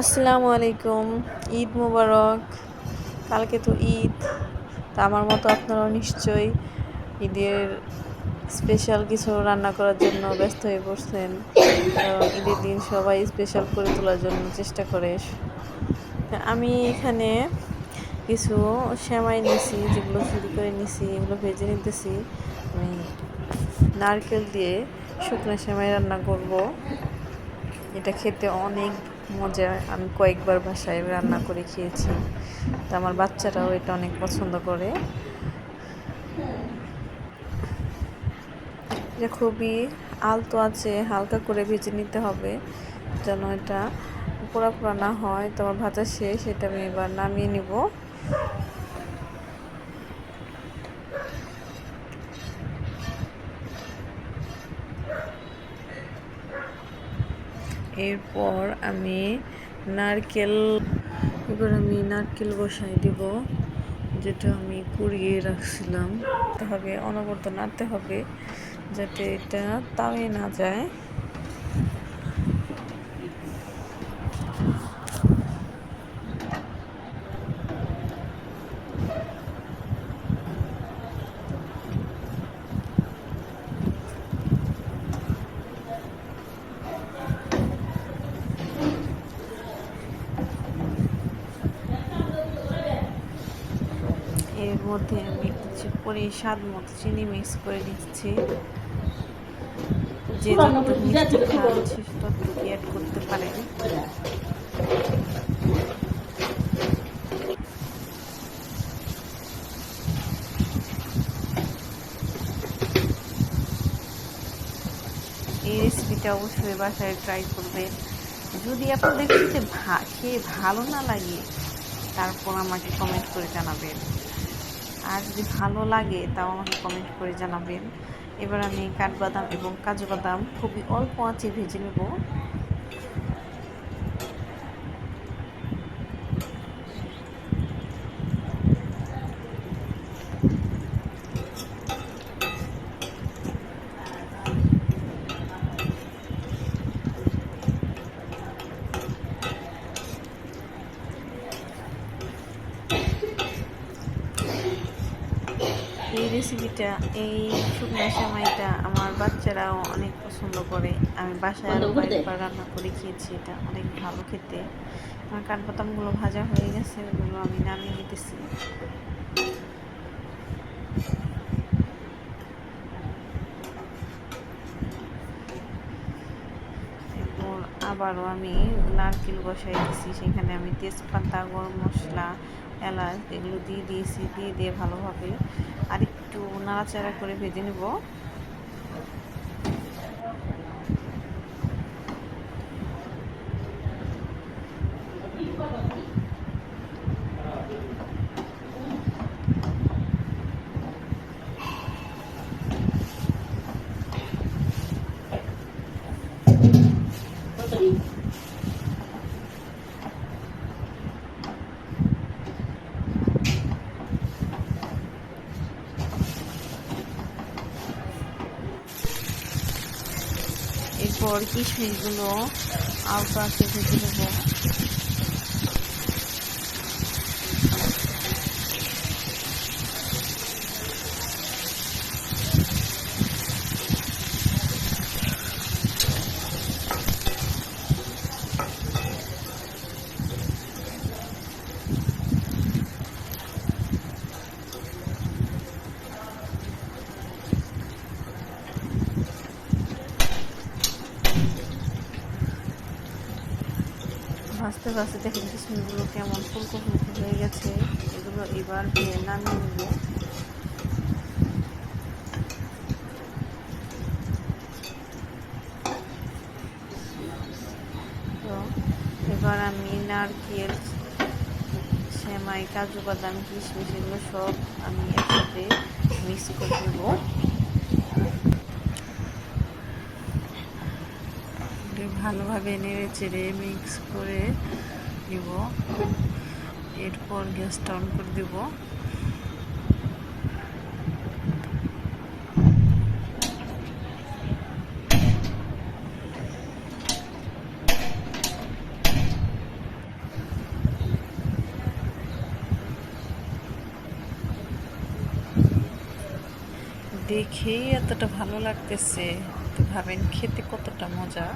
আসসালামু আলাইকুম। ঈদ মোবারক। কালকে তো ঈদ। তা আমার মতো আপনারাও নিশ্চয়ই ঈদের স্পেশাল কিছু রান্না করার জন্য ব্যস্ত হয়ে পড়ছেন, কারণ ঈদের দিন সবাই স্পেশাল করে তোলার জন্য চেষ্টা করে। তা আমি এখানে কিছু সেমাই নিছি, যেগুলো চুরি করে নিছি, এগুলো ভেজে নিতেছি। আমি নারকেল দিয়ে শুকনো সেমাই রান্না করব। এটা খেতে অনেক মজা। আমি কয়েকবার বাসায় রান্না করে খেয়েছি। তো আমার বাচ্চারাও এটা অনেক পছন্দ করে। এটা খুবই আলতো আছে হালকা করে ভেজে নিতে হবে, যেন এটা পোড়া পোড়া না হয়। তো আমার ভাজা শেষ, এটা আমি এবার নামিয়ে নিব। এরপর আমি নারকেল নারকেল বসাই দিব, যেটা আমি কুড়িয়ে রাখছিলাম। হবে অনবরত নাড়তে হবে, যাতে এটা তাওয়ে না যায়। এর মধ্যে আমি কিছু স্বাদ মতো চিনি মিক্স করে দিচ্ছি। যে যতটুকু মিষ্টি খান সে ততটুকু অ্যাড করতে পারেন। এই রেসিপিটা অবশ্যই বাসায় ট্রাই করবেন। যদি আপনাদের খেয়ে ভালো না লাগে, তারপর আমাকে কমেন্ট করে জানাবেন। আর যদি ভালো লাগে তাও আমাকে কমেন্ট করে জানাবেন। এবার আমি কাঠবাদাম এবং কাজু বাদাম খুবই অল্প আঁচে ভেজে নেব। এই রেসিপিটা, এই শুকনো সেমাইটা আমার বাচ্চারাও অনেক পছন্দ করে। আমি বাসায় আরও কয়েকবার রান্না করে খেয়েছি, এটা অনেক ভালো খেতে। আমার কাঠবাদামগুলো ভাজা হয়ে গেছে, ওগুলো আমি নামিয়ে নিতেছি। এরপর আবারও আমি নারকেল বসাই দিয়েছি, সেখানে আমি তেজপাতা, গরম মশলা, এলাচ এগুলো দিয়ে দিয়েছি। দিয়ে ভালোভাবে আর একটু নাড়াচাড়া করে ভেজে নেব। এরপর কিশমিশগুলো আলতো আঁচে ভেজে নেব। ভাজতে ভাজতে দেখেন কিশমিশগুলো কেমন ফুলকো ফুলকো হয়ে গেছে। এগুলো এবার নামিয়ে নেব। তো এবার আমি নারকেল, সেমাই, কাজু বাদাম, কিশমিশ এগুলো সব আমি একসাথে মিক্স করে দেব। ভালোভাবে নেড়ে চেড়ে মিক্স করে দিব। এরপর গ্যাসটা অন করে দেব। দেখেই এতটা ভালো লাগতেছে, তো ভাবেন খেতে কতটা মজা।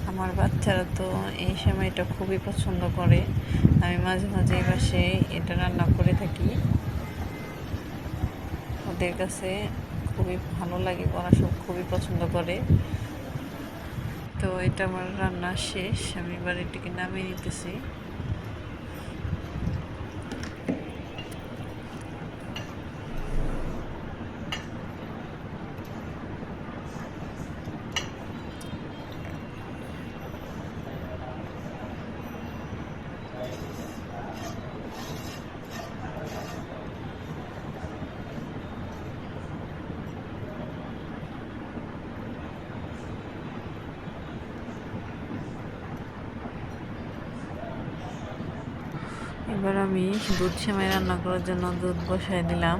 আমার বাচ্চারা তো এই সময়টা খুবই পছন্দ করে। আমি মাঝে মাঝে এই পাশে এটা রান্না করে থাকি, ওদের কাছে খুবই ভালো লাগে, ওরা সব খুবই পছন্দ করে। তো এটা আমার রান্না শেষ, আমি এবার এটাকে নামিয়ে নিতেছি। এবার আমি দুধ সেমাই রান্না করার জন্য দুধ বসায় দিলাম।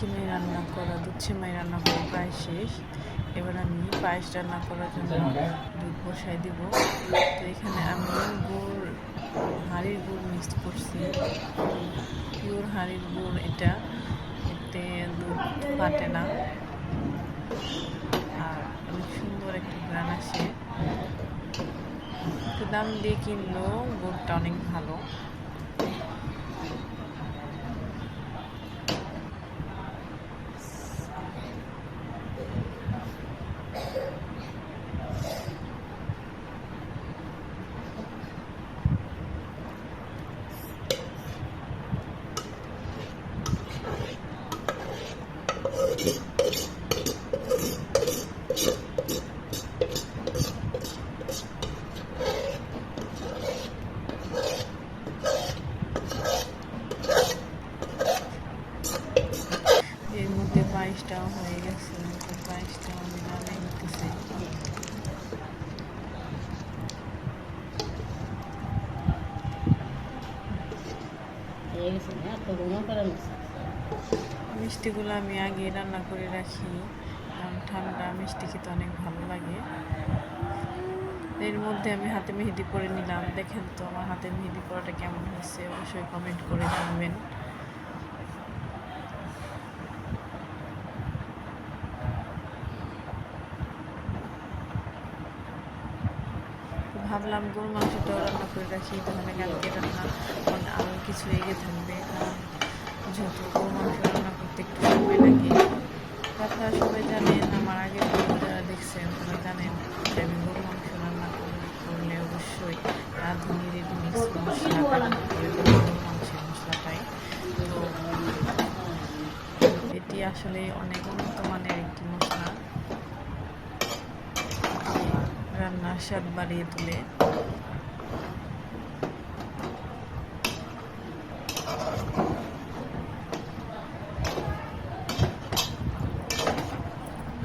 সিমাই রান্না করা, দুধ সিমাই রান্না করা প্রায় শেষ। এবার আমি পায়েস রান্না করার জন্য দুধ বসাই দিব। তো এখানে আমি গুড়, হাঁড়ির গুড় মিক্স করছি, পিওর হাঁড়ির গুড় এটা, এতে দুধ ফাটে না আর অনেক সুন্দর একটা ঘ্রাণ আসে। তো দাম দিয়ে কিনলেও গুড়টা অনেক ভালো। এর মধ্যে পায়েসটাও হয়ে গেছে, পায়েসটাও আমি নামিয়ে নিতেছি। মিষ্টিগুলো আমি আগে রান্না করে রাখি, কারণ ঠান্ডা মিষ্টি খেতে অনেক ভালো লাগে। এর মধ্যে আমি হাতে মেহেদি করে নিলাম। দেখেন তো আমার হাতে মেহেদি করাটা কেমন হয়েছে, অবশ্যই কমেন্ট করে জানাবেন। ভাবলাম গরু মাংসটাও রান্না করে রাখি, তাহলে কালকে রান্না আরও কিছু এগিয়ে থাকবে, কারণ যেহেতু গরু মাংস রান্না করতে একটু সময় লাগে। আপনারা সবাই জানেন, আমার আগের ভিডিও যারা দেখছেন তারা জানেন যে আমি গরু মাংস রান্না করলে অবশ্যই রাঁধুনি রেডিমিক্স মশলা ব্যবহার করে গরু মাংসের মশলাটাই। তো এটি আসলে অনেক উন্নত মানের একটি মশলা, রান্নার স্বাদ বাড়িয়ে তোলে।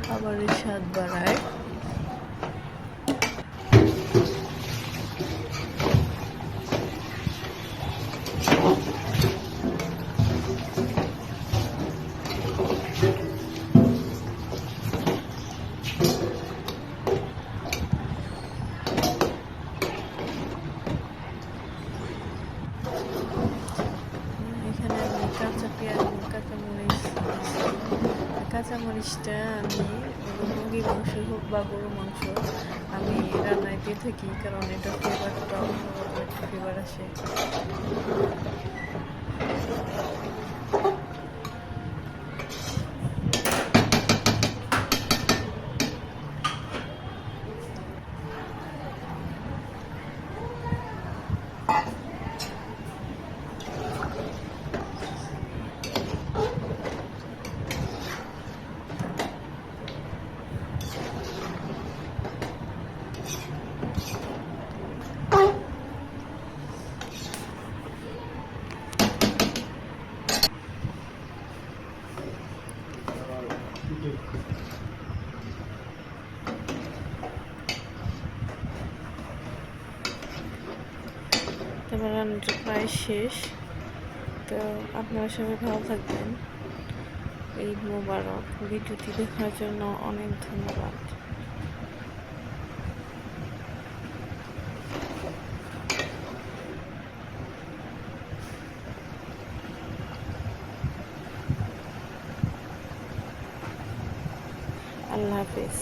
খাবারের স্বাদ বাড়ায়। এখানে আমি কাঁচা পেঁয়াজ, কাঁচামরিচটা আমি মুরগি মাংস হোক বা গরু মাংস আমি রান্নায় দিয়ে থাকি, কারণ এটা ফ্লেভারটা অন্যরকম একটা ফ্লেভার আসে। আমার রান্নাটা প্রায় শেষ। তো আপনারা সবাই ভালো থাকবেন। ঈদ মোবারক। ভিডিওটি দেখার জন্য অনেক ধন্যবাদ। আল্লাহ হাফেজ।